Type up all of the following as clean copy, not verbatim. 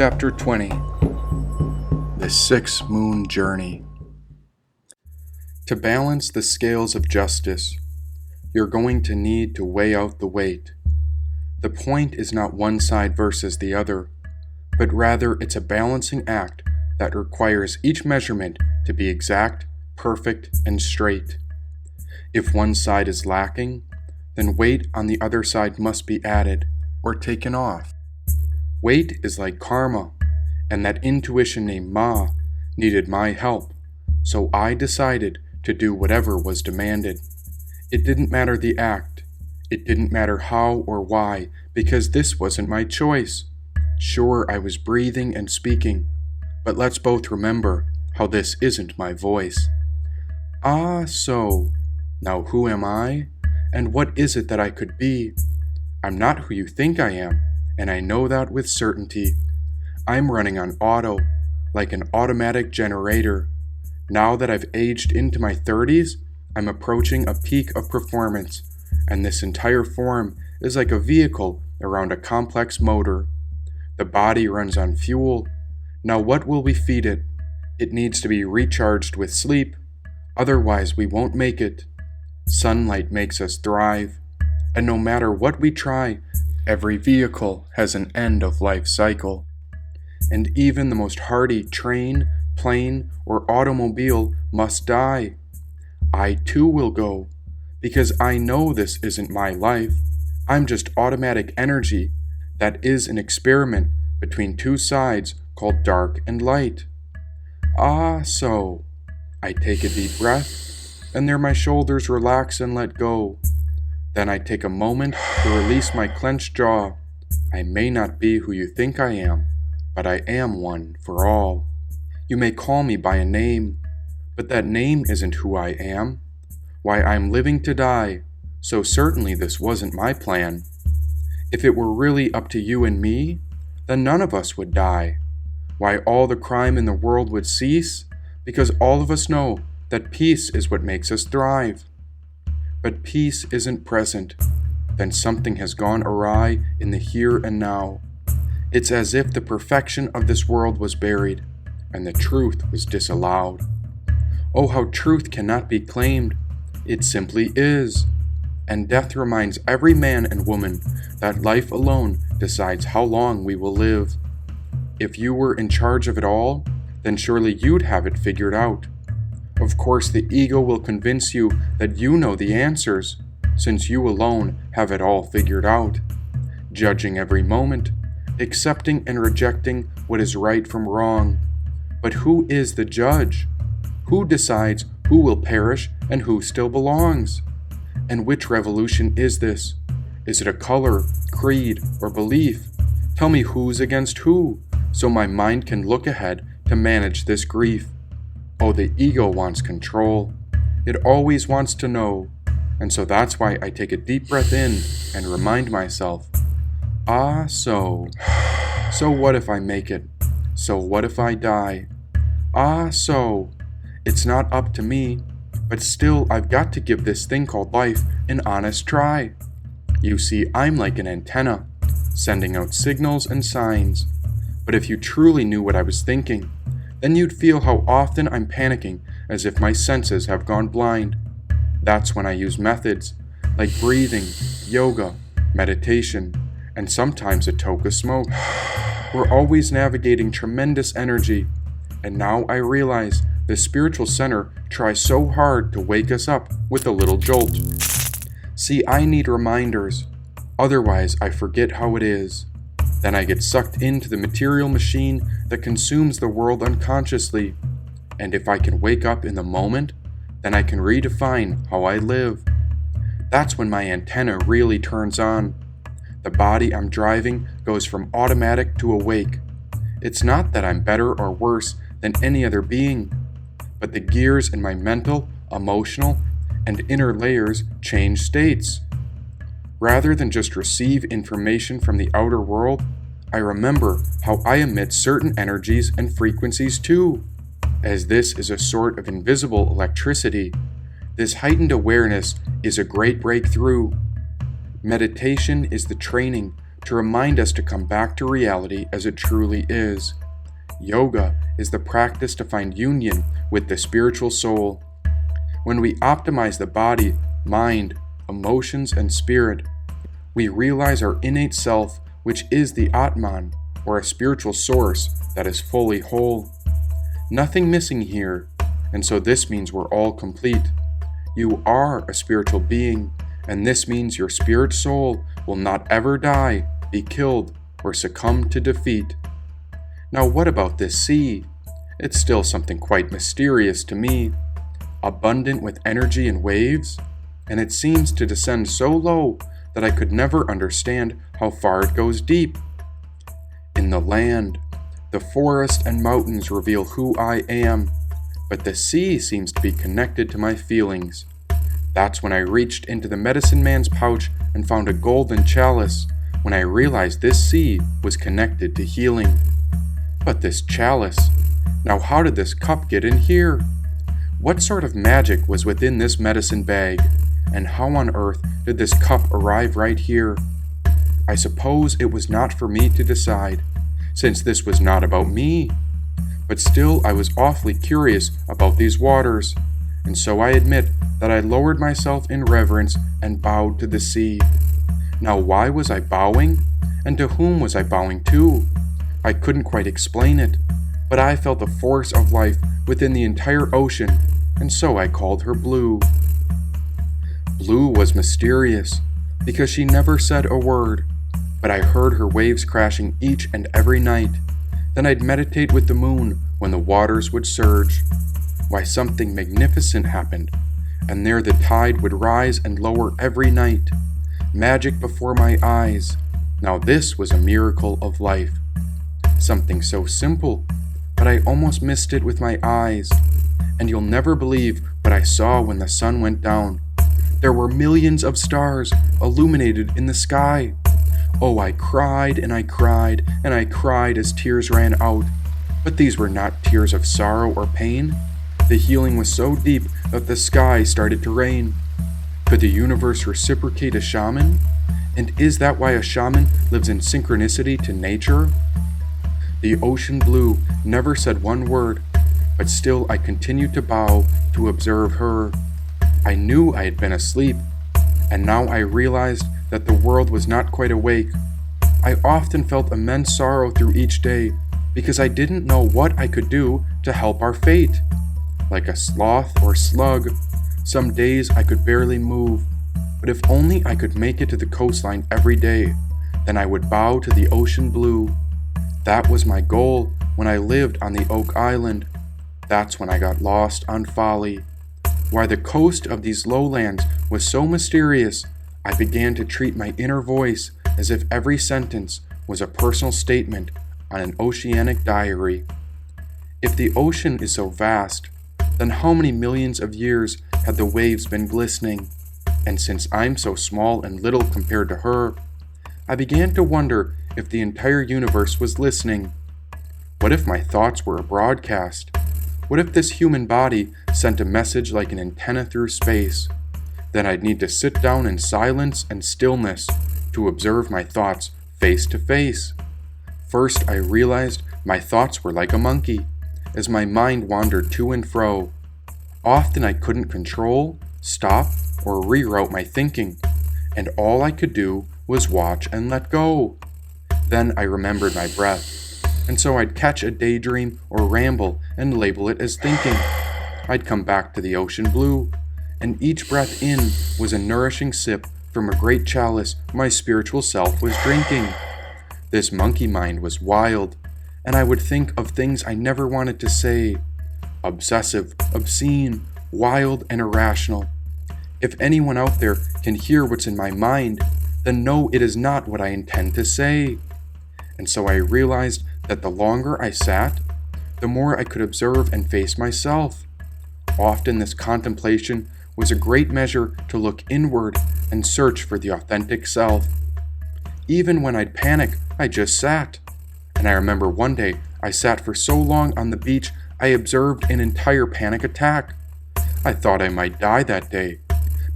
Chapter 20 The 6-Moon Journey. To balance the scales of justice, you're going to need to weigh out the weight. The point is not one side versus the other, but rather it's a balancing act that requires each measurement to be exact, perfect, and straight. If one side is lacking, then weight on the other side must be added or taken off. Weight is like karma, and that intuition named Ma needed my help, so I decided to do whatever was demanded. It didn't matter the act. It didn't matter how or why, because this wasn't my choice. Sure, I was breathing and speaking, but let's both remember how this isn't my voice. So, now who am I? And what is it that I could be? I'm not who you think I am, and I know that with certainty. I'm running on auto, like an automatic generator. Now that I've aged into my 30s, I'm approaching a peak of performance, and this entire form is like a vehicle around a complex motor. The body runs on fuel. Now what will we feed it? It needs to be recharged with sleep, otherwise we won't make it. Sunlight makes us thrive, and no matter what we try, every vehicle has an end-of-life cycle. And even the most hardy train, plane, or automobile must die. I too will go, because I know this isn't my life. I'm just automatic energy that is an experiment between two sides called dark and light. So, I take a deep breath, and there my shoulders relax and let go. Then I take a moment to release my clenched jaw. I may not be who you think I am, but I am one for all. You may call me by a name, but that name isn't who I am. Why, I'm living to die, so certainly this wasn't my plan. If it were really up to you and me, then none of us would die. Why, all the crime in the world would cease, because all of us know that peace is what makes us thrive. But peace isn't present, then something has gone awry in the here and now. It's as if the perfection of this world was buried, and the truth was disallowed. Oh, how truth cannot be claimed. It simply is. And death reminds every man and woman that life alone decides how long we will live. If you were in charge of it all, then surely you'd have it figured out. Of course, the ego will convince you that you know the answers, since you alone have it all figured out, judging every moment, accepting and rejecting what is right from wrong. But who is the judge? Who decides who will perish and who still belongs? And which revolution is this? Is it a color, creed, or belief? Tell me who's against who, so my mind can look ahead to manage this grief. Oh, the ego wants control. It always wants to know. And so that's why I take a deep breath in and remind myself, so what if I make it? So what if I die? So it's not up to me, but still I've got to give this thing called life an honest try. You see, I'm like an antenna, sending out signals and signs. But if you truly knew what I was thinking, then you'd feel how often I'm panicking as if my senses have gone blind. That's when I use methods like breathing, yoga, meditation, and sometimes a toke of smoke. We're always navigating tremendous energy, and now I realize the spiritual center tries so hard to wake us up with a little jolt. See, I need reminders, otherwise I forget how it is. Then I get sucked into the material machine that consumes the world unconsciously. And if I can wake up in the moment, then I can redefine how I live. That's when my antenna really turns on. The body I'm driving goes from automatic to awake. It's not that I'm better or worse than any other being, but the gears in my mental, emotional, and inner layers change states. Rather than just receive information from the outer world, I remember how I emit certain energies and frequencies too. As this is a sort of invisible electricity, this heightened awareness is a great breakthrough. Meditation is the training to remind us to come back to reality as it truly is. Yoga is the practice to find union with the spiritual soul. When we optimize the body, mind, emotions, and spirit, we realize our innate self, which is the Atman, or a spiritual source that is fully whole. Nothing missing here, and so this means we're all complete. You are a spiritual being, and this means your spirit soul will not ever die, be killed, or succumb to defeat. Now what about this sea? It's still something quite mysterious to me. Abundant with energy and waves, and it seems to descend so low that I could never understand how far it goes deep. In the land, the forest and mountains reveal who I am, but the sea seems to be connected to my feelings. That's when I reached into the medicine man's pouch and found a golden chalice, when I realized this sea was connected to healing. But this chalice, now how did this cup get in here? What sort of magic was within this medicine bag, and how on earth did this cup arrive right here? I suppose it was not for me to decide, since this was not about me. But still I was awfully curious about these waters, and so I admit that I lowered myself in reverence and bowed to the sea. Now why was I bowing? And to whom was I bowing to? I couldn't quite explain it, but I felt the force of life within the entire ocean, and so I called her Blue. Blue was mysterious, because she never said a word, but I heard her waves crashing each and every night. Then I'd meditate with the moon when the waters would surge. Why, something magnificent happened, and there the tide would rise and lower every night. Magic before my eyes. Now this was a miracle of life. Something so simple, but I almost missed it with my eyes. And you'll never believe what I saw when the sun went down. There were millions of stars illuminated in the sky. Oh, I cried and I cried and I cried as tears ran out. But these were not tears of sorrow or pain. The healing was so deep that the sky started to rain. Could the universe reciprocate a shaman? And is that why a shaman lives in synchronicity to nature? The ocean blue never said one word, but still I continued to bow to observe her. I knew I had been asleep, and now I realized that the world was not quite awake. I often felt immense sorrow through each day, because I didn't know what I could do to help our fate. Like a sloth or slug, some days I could barely move, but if only I could make it to the coastline every day, then I would bow to the ocean blue. That was my goal when I lived on the Oak Island. That's when I got lost on Folly. Why the coast of these lowlands was so mysterious, I began to treat my inner voice as if every sentence was a personal statement on an oceanic diary. If the ocean is so vast, then how many millions of years have the waves been glistening? And since I'm so small and little compared to her, I began to wonder if the entire universe was listening. What if my thoughts were a broadcast? What if this human body sent a message like an antenna through space? Then I'd need to sit down in silence and stillness to observe my thoughts face to face. First, I realized my thoughts were like a monkey, as my mind wandered to and fro. Often I couldn't control, stop, or reroute my thinking, and all I could do was watch and let go. Then I remembered my breath, and so I'd catch a daydream or ramble and label it as thinking. I'd come back to the ocean blue, and each breath in was a nourishing sip from a great chalice my spiritual self was drinking. This monkey mind was wild, and I would think of things I never wanted to say. Obsessive, obscene, wild, and irrational. If anyone out there can hear what's in my mind, then know it is not what I intend to say. And so I realized that the longer I sat, the more I could observe and face myself. Often this contemplation was a great measure to look inward and search for the authentic self. Even when I'd panic, I just sat. And I remember one day I sat for so long on the beach I observed an entire panic attack. I thought I might die that day,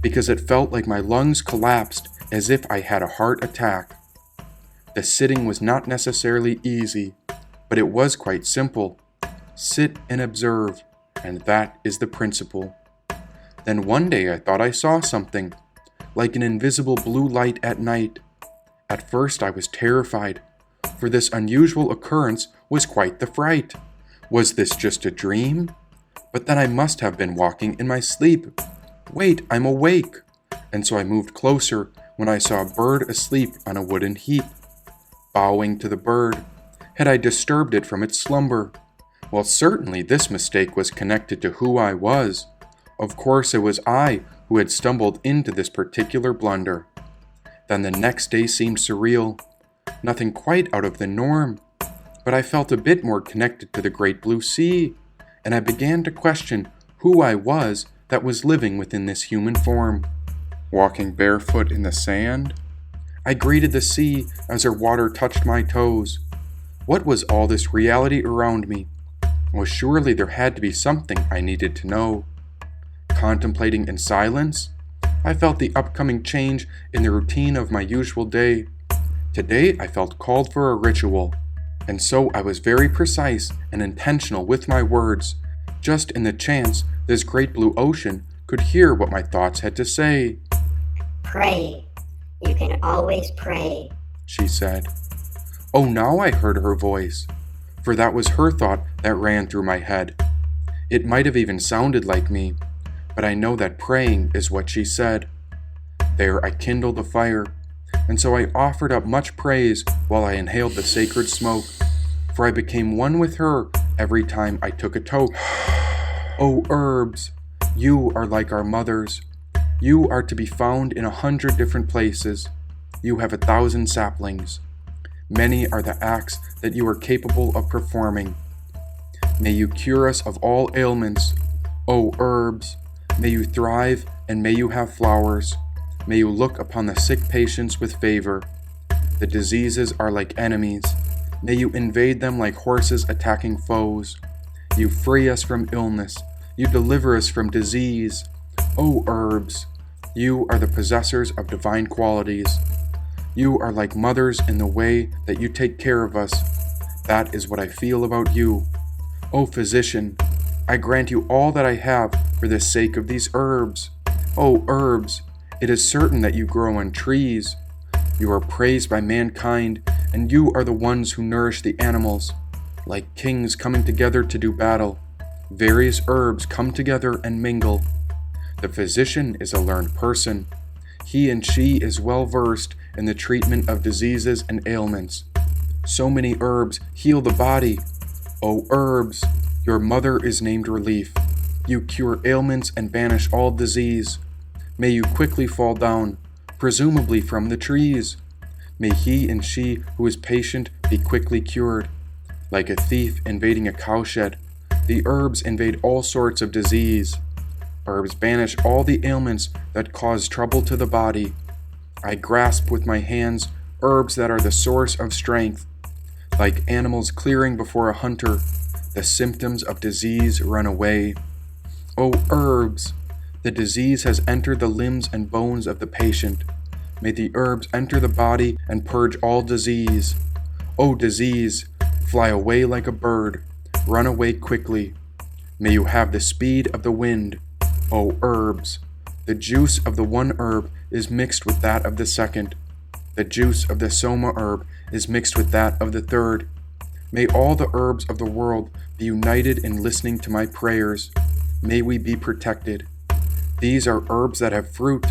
because it felt like my lungs collapsed as if I had a heart attack. The sitting was not necessarily easy, but it was quite simple. Sit and observe, and that is the principle. Then one day I thought I saw something, like an invisible blue light at night. At first I was terrified, for this unusual occurrence was quite the fright. Was this just a dream? But then I must have been walking in my sleep. Wait, I'm awake! And so I moved closer when I saw a bird asleep on a wooden heap. Bowing to the bird, had I disturbed it from its slumber? Well, certainly this mistake was connected to who I was. Of course it was I who had stumbled into this particular blunder. Then the next day seemed surreal, nothing quite out of the norm, but I felt a bit more connected to the great blue sea, and I began to question who I was that was living within this human form. Walking barefoot in the sand, I greeted the sea as her water touched my toes. What was all this reality around me? Well, surely there had to be something I needed to know. Contemplating in silence, I felt the upcoming change in the routine of my usual day. Today I felt called for a ritual, and so I was very precise and intentional with my words, just in the chance this great blue ocean could hear what my thoughts had to say. Pray. You can always pray, she said. Oh, now I heard her voice, for that was her thought that ran through my head. It might have even sounded like me, but I know that praying is what she said. There I kindled a fire, and so I offered up much praise while I inhaled the sacred smoke, for I became one with her every time I took a toke. Oh, herbs, you are like our mothers. You are to be found in 100 different places. You have 1,000 saplings. Many are the acts that you are capable of performing. May you cure us of all ailments. O herbs, may you thrive and may you have flowers. May you look upon the sick patients with favor. The diseases are like enemies. May you invade them like horses attacking foes. You free us from illness. You deliver us from disease. O herbs, you are the possessors of divine qualities. You are like mothers in the way that you take care of us. That is what I feel about you. O physician, I grant you all that I have for the sake of these herbs. O herbs, it is certain that you grow on trees. You are praised by mankind, and you are the ones who nourish the animals. Like kings coming together to do battle, various herbs come together and mingle. The physician is a learned person. He and she is well versed in the treatment of diseases and ailments. So many herbs heal the body. O herbs, your mother is named Relief. You cure ailments and banish all disease. May you quickly fall down, presumably from the trees. May he and she who is patient be quickly cured. Like a thief invading a cowshed, the herbs invade all sorts of disease. Herbs banish all the ailments that cause trouble to the body. I grasp with my hands herbs that are the source of strength. Like animals clearing before a hunter, the symptoms of disease run away. O herbs, the disease has entered the limbs and bones of the patient. May the herbs enter the body and purge all disease. O disease, fly away like a bird, run away quickly. May you have the speed of the wind. O herbs, the juice of the one herb is mixed with that of the second. The juice of the soma herb is mixed with that of the third. May all the herbs of the world be united in listening to my prayers. May we be protected. These are herbs that have fruit,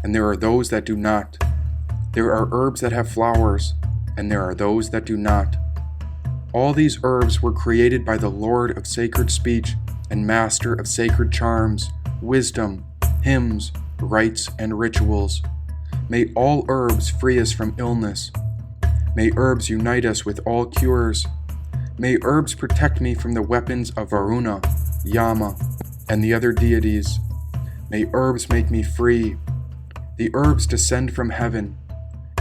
and there are those that do not. There are herbs that have flowers, and there are those that do not. All these herbs were created by the Lord of sacred speech and Master of sacred charms, wisdom, hymns, rites, and rituals. May all herbs free us from illness. May herbs unite us with all cures. May herbs protect me from the weapons of Varuna, Yama, and the other deities. May herbs make me free. The herbs descend from heaven.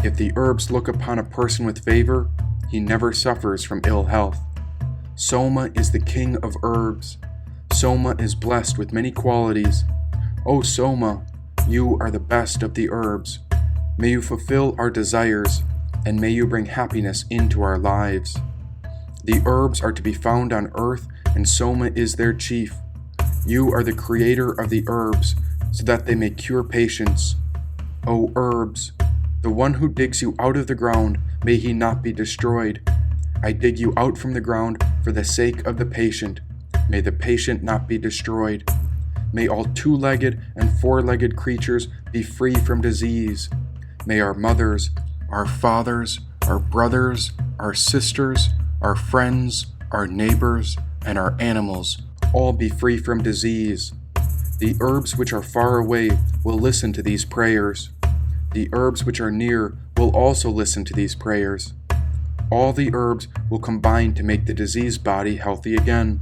If the herbs look upon a person with favor, he never suffers from ill health. Soma is the king of herbs. Soma is blessed with many qualities. O Soma, you are the best of the herbs. May you fulfill our desires. and may you bring happiness into our lives. The herbs are to be found on earth, and Soma is their chief. You are the creator of the herbs, so that they may cure patients. O herbs, the one who digs you out of the ground, may he not be destroyed. I dig you out from the ground for the sake of the patient. May the patient not be destroyed. May all two-legged and four-legged creatures be free from disease. May our mothers, our fathers, our brothers, our sisters, our friends, our neighbors, and our animals all be free from disease. The herbs which are far away will listen to these prayers. The herbs which are near will also listen to these prayers. All the herbs will combine to make the diseased body healthy again.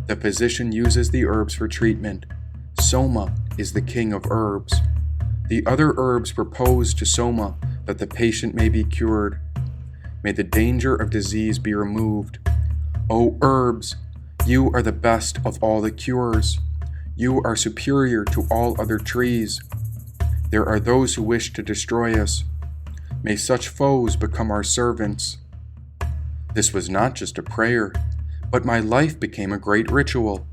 The physician uses the herbs for treatment. Soma is the king of herbs. The other herbs propose to Soma that the patient may be cured. May the danger of disease be removed. O herbs, you are the best of all the cures. You are superior to all other trees. There are those who wish to destroy us. May such foes become our servants. This was not just a prayer, but my life became a great ritual.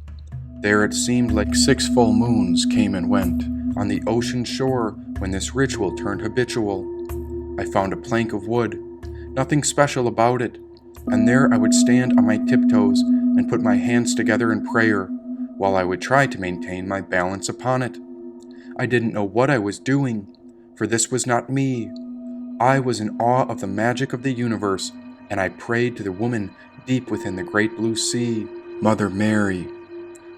There it seemed like 6 full moons came and went on the ocean shore when this ritual turned habitual. I found a plank of wood, nothing special about it, and there I would stand on my tiptoes and put my hands together in prayer, while I would try to maintain my balance upon it. I didn't know what I was doing, for this was not me. I was in awe of the magic of the universe, and I prayed to the woman deep within the great blue sea, Mother Mary.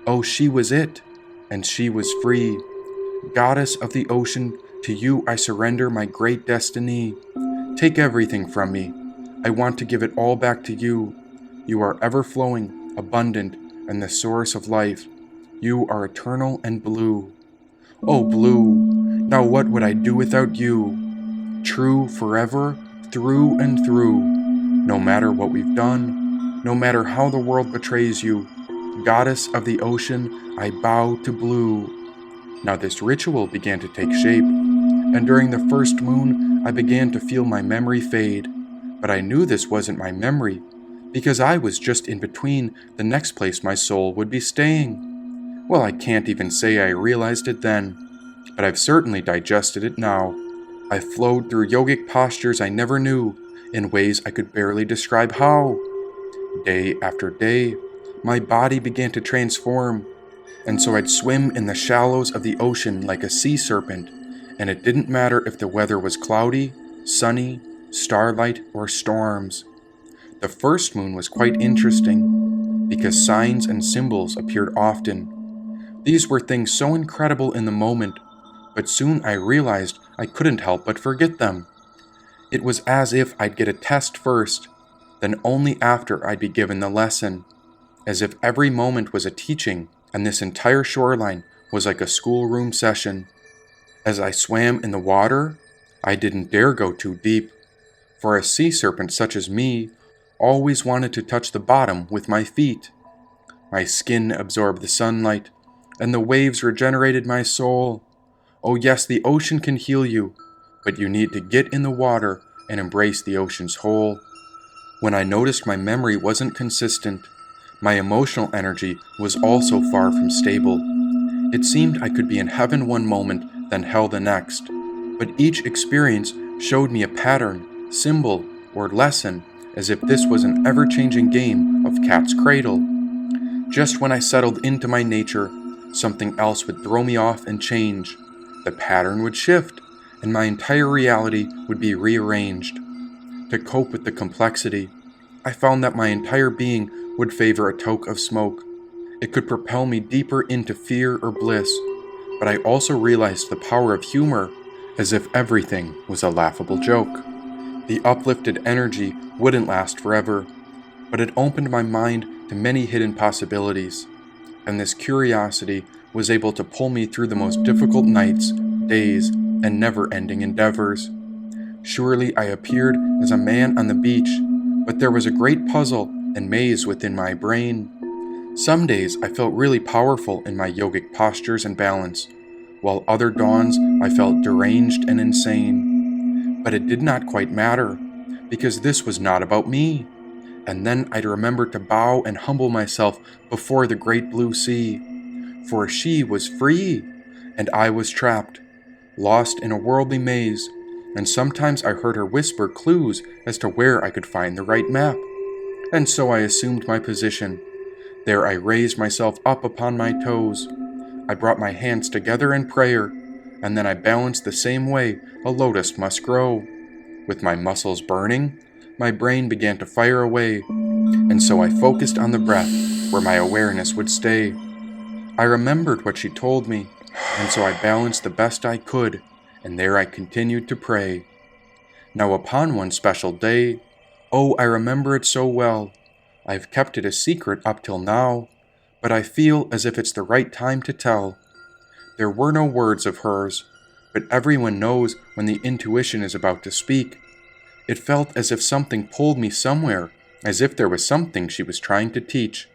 Oh, she was it, and she was free. Goddess of the ocean, to you I surrender my great destiny. Take everything from me. I want to give it all back to you. You are ever-flowing, abundant, and the source of life. You are eternal and blue. Oh, blue, now what would I do without you? True forever, through and through. No matter what we've done, no matter how the world betrays you, Goddess of the ocean, I bow to blue. Now this ritual began to take shape, and during the first moon I began to feel my memory fade. But I knew this wasn't my memory, because I was just in between the next place my soul would be staying. Well, I can't even say I realized it then, but I've certainly digested it now. I flowed through yogic postures I never knew, in ways I could barely describe how. Day after day, my body began to transform, and so I'd swim in the shallows of the ocean like a sea serpent, and it didn't matter if the weather was cloudy, sunny, starlight, or storms. The first moon was quite interesting, because signs and symbols appeared often. These were things so incredible in the moment, but soon I realized I couldn't help but forget them. It was as if I'd get a test first, then only after I'd be given the lesson. As if every moment was a teaching, and this entire shoreline was like a schoolroom session. As I swam in the water, I didn't dare go too deep, for a sea serpent such as me always wanted to touch the bottom with my feet. My skin absorbed the sunlight, and the waves regenerated my soul. Oh yes, the ocean can heal you, but you need to get in the water and embrace the ocean's whole. When I noticed my memory wasn't consistent, my emotional energy was also far from stable. It seemed I could be in heaven one moment, then hell the next, but each experience showed me a pattern, symbol, or lesson, as if this was an ever-changing game of cat's cradle. Just when I settled into my nature, something else would throw me off and change. The pattern would shift, and my entire reality would be rearranged. To cope with the complexity, I found that my entire being would favor a toke of smoke. It could propel me deeper into fear or bliss, but I also realized the power of humor, as if everything was a laughable joke. The uplifted energy wouldn't last forever, but it opened my mind to many hidden possibilities, and this curiosity was able to pull me through the most difficult nights, days, and never-ending endeavors. Surely I appeared as a man on the beach, but there was a great puzzle and maze within my brain. Some days I felt really powerful in my yogic postures and balance, while other dawns I felt deranged and insane. But it did not quite matter. because this was not about me. And then I'd remember to bow and humble myself before the great blue sea, for she was free, and I was trapped, lost in a worldly maze, and sometimes I heard her whisper clues as to where I could find the right map. And so I assumed my position. There I raised myself up upon my toes. I brought my hands together in prayer, and then I balanced the same way a lotus must grow. With my muscles burning, my brain began to fire away, and so I focused on the breath where my awareness would stay. I remembered what she told me, and so I balanced the best I could, and there I continued to pray. Now upon one special day, oh, I remember it so well. I've kept it a secret up till now, but I feel as if it's the right time to tell. There were no words of hers, but everyone knows when the intuition is about to speak. It felt as if something pulled me somewhere, as if there was something she was trying to teach.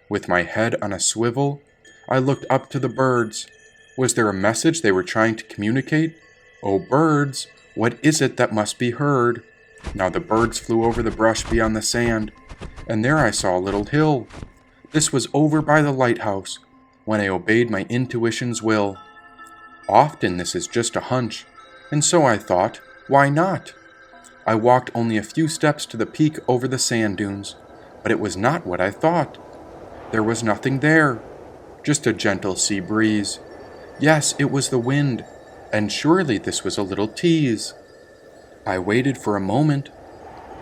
With my head on a swivel, I looked up to the birds. Was there a message they were trying to communicate? Oh, birds, what is it that must be heard? Now the birds flew over the brush beyond the sand, and there I saw a little hill. This was over by the lighthouse, when I obeyed my intuition's will. Often this is just a hunch, and so I thought, why not? I walked only a few steps to the peak over the sand dunes, but it was not what I thought. There was nothing there, just a gentle sea breeze. Yes, it was the wind, and surely this was a little tease. I waited for a moment,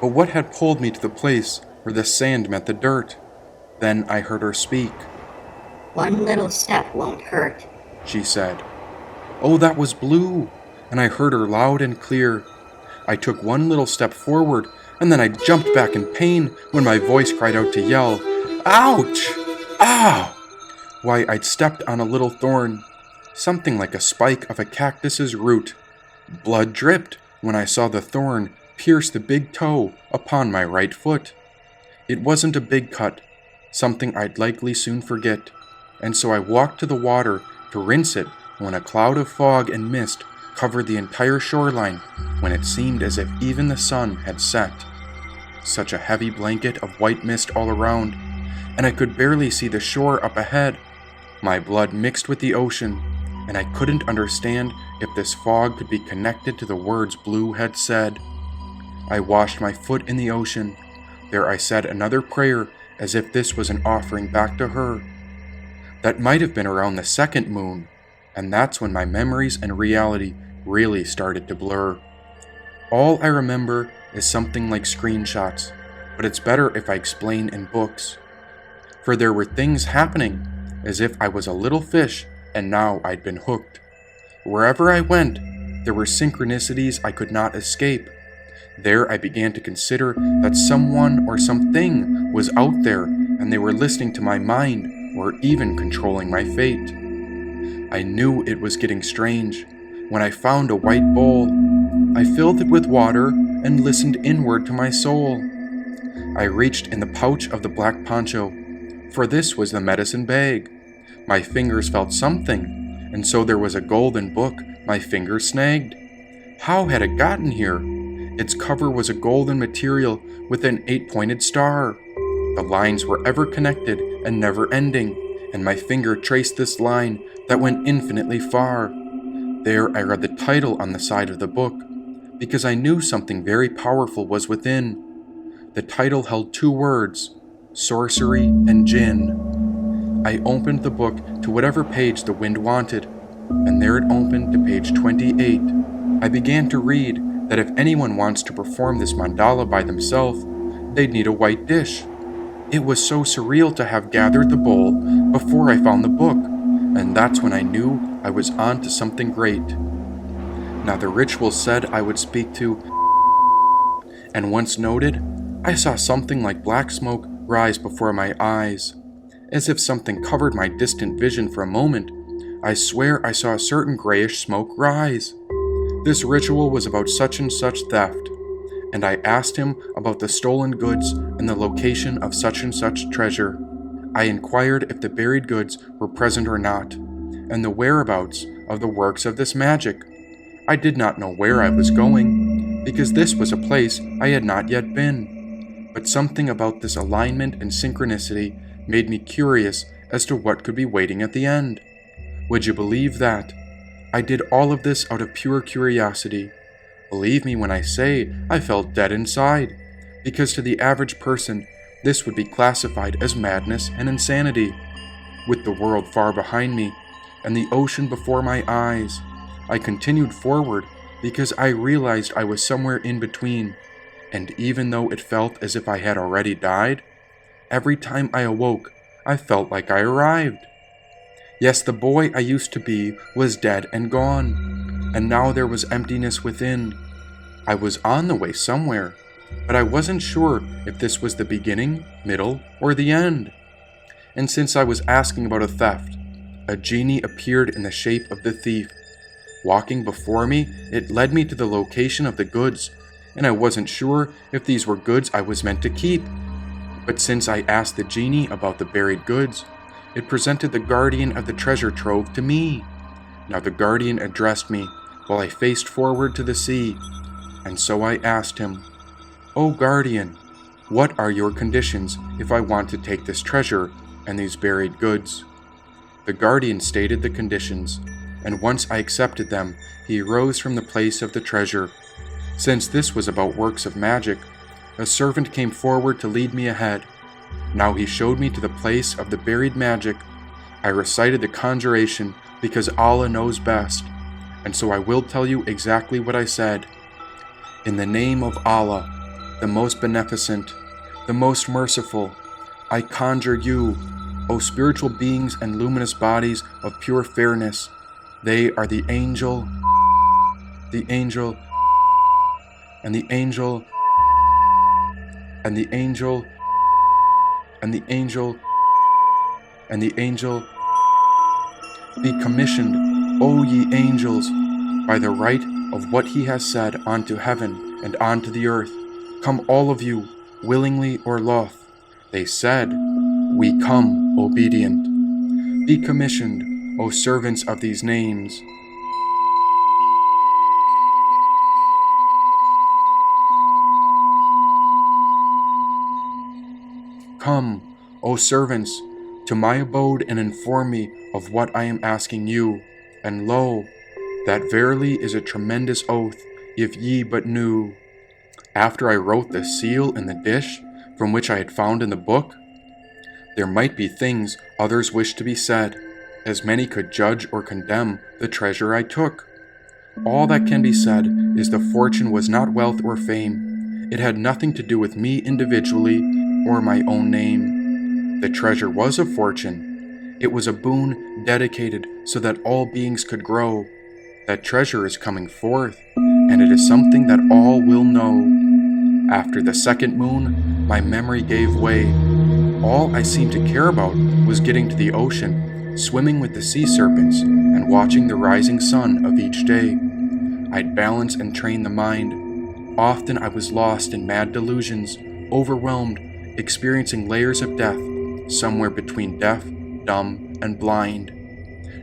but what had pulled me to the place where the sand met the dirt? Then I heard her speak. One little step won't hurt, she said. Oh, that was Blue, and I heard her loud and clear. I took one little step forward, and then I jumped back in pain when my voice cried out to yell, ouch! Ah! Why, I'd stepped on a little thorn, something like a spike of a cactus's root. Blood dripped when I saw the thorn pierce the big toe upon my right foot. It wasn't a big cut, something I'd likely soon forget, and so I walked to the water to rinse it when a cloud of fog and mist covered the entire shoreline, when it seemed as if even the sun had set. Such a heavy blanket of white mist all around, and I could barely see the shore up ahead. My blood mixed with the ocean, and I couldn't understand if this fog could be connected to the words Blue had said. I washed my foot in the ocean. There I said another prayer, as if this was an offering back to her. That might have been around the second moon, and that's when my memories and reality really started to blur. All I remember is something like screenshots, but it's better if I explain in books. For there were things happening, as if I was a little fish and now I'd been hooked. Wherever I went, there were synchronicities I could not escape. There I began to consider that someone or something was out there, and they were listening to my mind or even controlling my fate. I knew it was getting strange when I found a white bowl. I filled it with water and listened inward to my soul. I reached in the pouch of the black poncho, for this was the medicine bag. My fingers felt something, and so there was a golden book my fingers snagged. How had it gotten here? Its cover was a golden material with an 8-pointed star. The lines were ever connected and never ending, and my finger traced this line that went infinitely far. There I read the title on the side of the book, because I knew something very powerful was within. The title held 2 words, sorcery and gin. I opened the book to whatever page the wind wanted, and there it opened to page 28. I began to read that if anyone wants to perform this mandala by themselves, they'd need a white dish. It was so surreal to have gathered the bowl before I found the book, and that's when I knew I was on to something great. Now the ritual said I would speak to, and once noted, I saw something like black smoke rise before my eyes, as if something covered my distant vision for a moment. I swear I saw a certain grayish smoke rise. This ritual was about such and such theft, and I asked him about the stolen goods and the location of such and such treasure. I inquired if the buried goods were present or not, and the whereabouts of the works of this magic. I did not know where I was going, because this was a place I had not yet been. But something about this alignment and synchronicity made me curious as to what could be waiting at the end. Would you believe that? I did all of this out of pure curiosity. Believe me when I say I felt dead inside, because to the average person, this would be classified as madness and insanity. With the world far behind me and the ocean before my eyes, I continued forward because I realized I was somewhere in between, and even though it felt as if I had already died, every time I awoke, I felt like I arrived. Yes, the boy I used to be was dead and gone, and now there was emptiness within. I was on the way somewhere, but I wasn't sure if this was the beginning, middle, or the end. And since I was asking about a theft, a genie appeared in the shape of the thief. Walking before me, it led me to the location of the goods, and I wasn't sure if these were goods I was meant to keep. But since I asked the genie about the buried goods, it presented the guardian of the treasure trove to me. Now the guardian addressed me while I faced forward to the sea, and so I asked him, "O guardian, what are your conditions if I want to take this treasure and these buried goods?" The guardian stated the conditions, and once I accepted them, he rose from the place of the treasure. Since this was about works of magic, a servant came forward to lead me ahead. Now he showed me to the place of the buried magic. I recited the conjuration because Allah knows best, and so I will tell you exactly what I said. In the name of Allah, the most beneficent, the most merciful, I conjure you, O spiritual beings and luminous bodies of pure fairness. They are the angel, the angel, and the angel, and the angel, and the angel, and the angel. Be commissioned, O ye angels, by the right of what he has said unto heaven and unto the earth. Come all of you, willingly or loth. They said, We come, obedient. Be commissioned, O servants of these names. Come, O servants, to my abode and inform me of what I am asking you. And lo, that verily is a tremendous oath, if ye but knew. After I wrote the seal in the dish, from which I had found in the book, there might be things others wished to be said, as many could judge or condemn the treasure I took. All that can be said is the fortune was not wealth or fame. It had nothing to do with me individually or my own name. The treasure was a fortune. It was a boon dedicated so that all beings could grow. That treasure is coming forth, and it is something that all will know. After the second moon, my memory gave way. All I seemed to care about was getting to the ocean, swimming with the sea serpents, and watching the rising sun of each day. I'd balance and train the mind. Often I was lost in mad delusions, overwhelmed, experiencing layers of death, somewhere between deaf, dumb, and blind.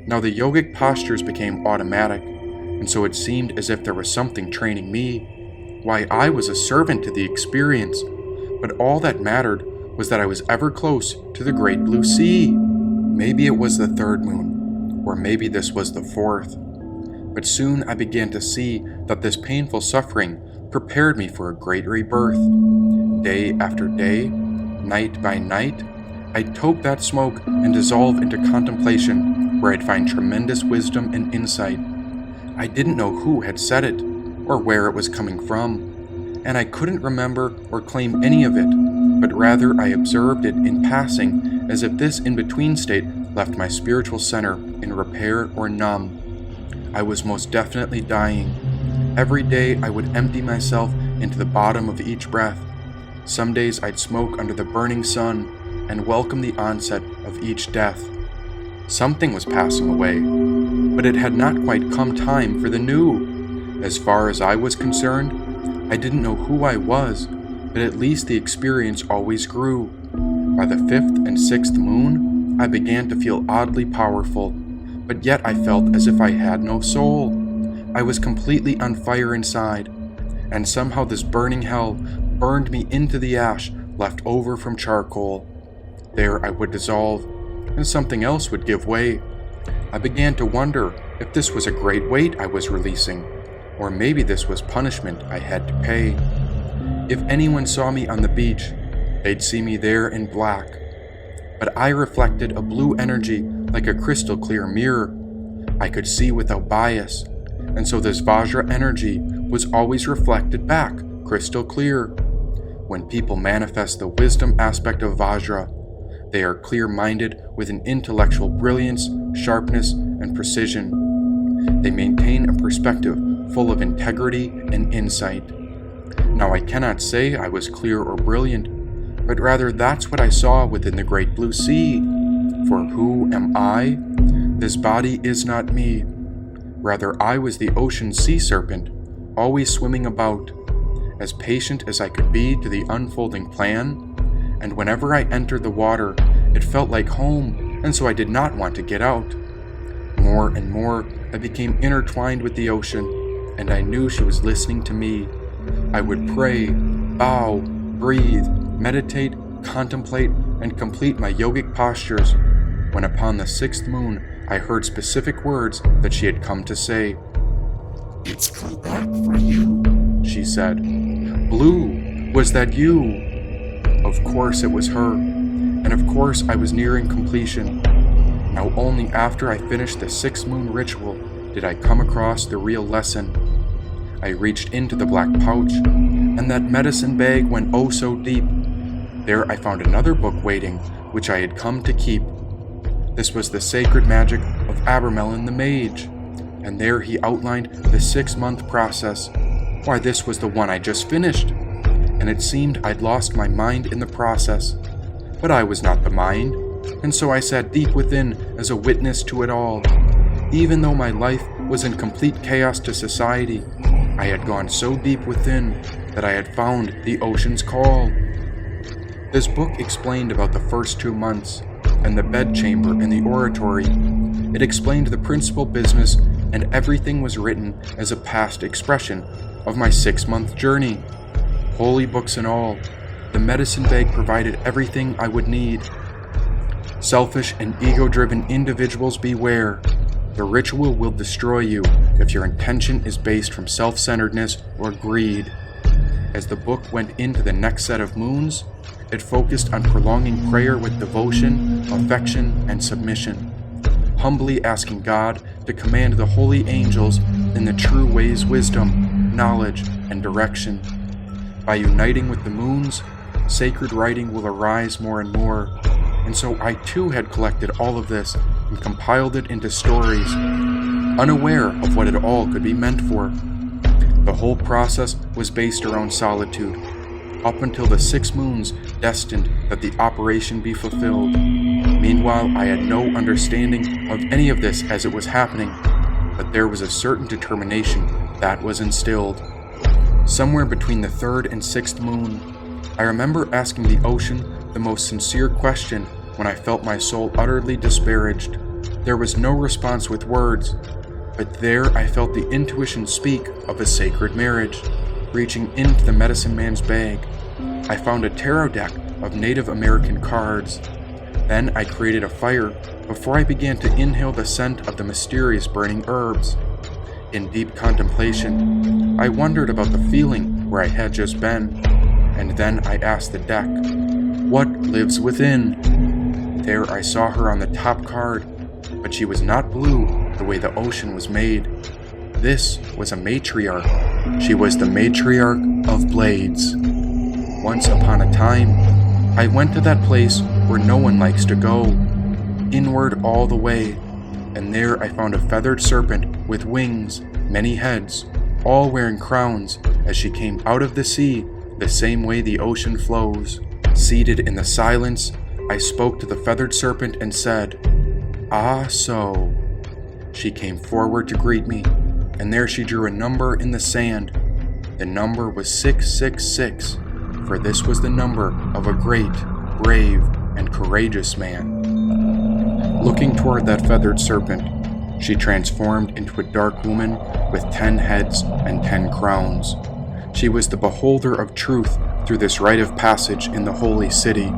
Now the yogic postures became automatic, and so it seemed as if there was something training me. Why, I was a servant to the experience, but all that mattered was that I was ever close to the great blue sea. Maybe it was the third moon, or maybe this was the fourth. But soon I began to see that this painful suffering prepared me for a great rebirth. Day after day, night by night, I'd toke that smoke and dissolve into contemplation, where I'd find tremendous wisdom and insight. I didn't know who had said it, or where it was coming from, and I couldn't remember or claim any of it, but rather I observed it in passing as if this in-between state left my spiritual center in repair or numb. I was most definitely dying. Every day I would empty myself into the bottom of each breath. Some days I'd smoke under the burning sun and welcome the onset of each death. Something was passing away, but it had not quite come time for the new. As far as I was concerned, I didn't know who I was, but at least the experience always grew. By the fifth and sixth moon, I began to feel oddly powerful, but yet I felt as if I had no soul. I was completely on fire inside. and somehow this burning hell burned me into the ash left over from charcoal. There I would dissolve, and something else would give way. I began to wonder if this was a great weight I was releasing, or maybe this was punishment I had to pay. If anyone saw me on the beach, they'd see me there in black, but I reflected a blue energy like a crystal clear mirror. I could see without bias, and so this Vajra energy was always reflected back, crystal clear. When people manifest the wisdom aspect of Vajra, they are clear-minded with an intellectual brilliance, sharpness, and precision. They maintain a perspective full of integrity and insight. Now I cannot say I was clear or brilliant, but rather that's what I saw within the great blue sea. For who am I? This body is not me. Rather, I was the ocean sea serpent, always swimming about, as patient as I could be to the unfolding plan, and whenever I entered the water, it felt like home, and so I did not want to get out. More and more, I became intertwined with the ocean, and I knew she was listening to me. I would pray, bow, breathe, meditate, contemplate, and complete my yogic postures, when upon the 6th moon, I heard specific words that she had come to say. "It's come back for you," she said. "Blue, was that you?" Of course it was her, and of course I was nearing completion. Now only after I finished the 6th moon ritual did I come across the real lesson. I reached into the black pouch, and that medicine bag went oh so deep. There I found another book waiting, which I had come to keep. This was the sacred magic of Abramelin the Mage, and there he outlined the 6-month process. Why, this was the one I just finished, and it seemed I'd lost my mind in the process. But I was not the mind, and so I sat deep within as a witness to it all. Even though my life was in complete chaos to society, I had gone so deep within that I had found the ocean's call. This book explained about the first 2 months, and the bedchamber and the oratory. It explained the principal business, and everything was written as a past expression of my 6-month journey. Holy books and all, the medicine bag provided everything I would need. Selfish and ego-driven individuals beware. The ritual will destroy you if your intention is based from self-centeredness or greed. As the book went into the next set of moons, it focused on prolonging prayer with devotion, affection, and submission, humbly asking God to command the holy angels in the true way's wisdom, knowledge, and direction. By uniting with the moons, sacred writing will arise more and more, and so I too had collected all of this and compiled it into stories, unaware of what it all could be meant for. The whole process was based around solitude, up until the 6 moons destined that the operation be fulfilled. Meanwhile, I had no understanding of any of this as it was happening, but there was a certain determination that was instilled. Somewhere between the 3rd and 6th moon, I remember asking the ocean the most sincere question when I felt my soul utterly disparaged. There was no response with words, but there I felt the intuition speak of a sacred marriage. Reaching into the medicine man's bag, I found a tarot deck of Native American cards. Then I created a fire before I began to inhale the scent of the mysterious burning herbs. In deep contemplation, I wondered about the feeling where I had just been, and then I asked the deck, "What lives within?" There I saw her on the top card, but she was not blue the way the ocean was made. This was a matriarch. She was the matriarch of blades. Once upon a time, I went to that place where no one likes to go, inward all the way, and there I found a feathered serpent with wings, many heads, all wearing crowns, as she came out of the sea the same way the ocean flows. Seated in the silence, I spoke to the feathered serpent and said, "Ah, so." She came forward to greet me, and there she drew a number in the sand. The number was 666, for this was the number of a great, brave, and courageous man. Looking toward that feathered serpent, she transformed into a dark woman with 10 heads and 10 crowns. She was the beholder of truth through this rite of passage in the holy city,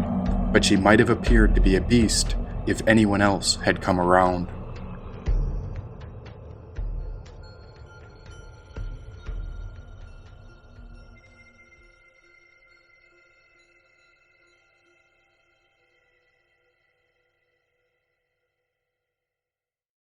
but she might have appeared to be a beast if anyone else had come around.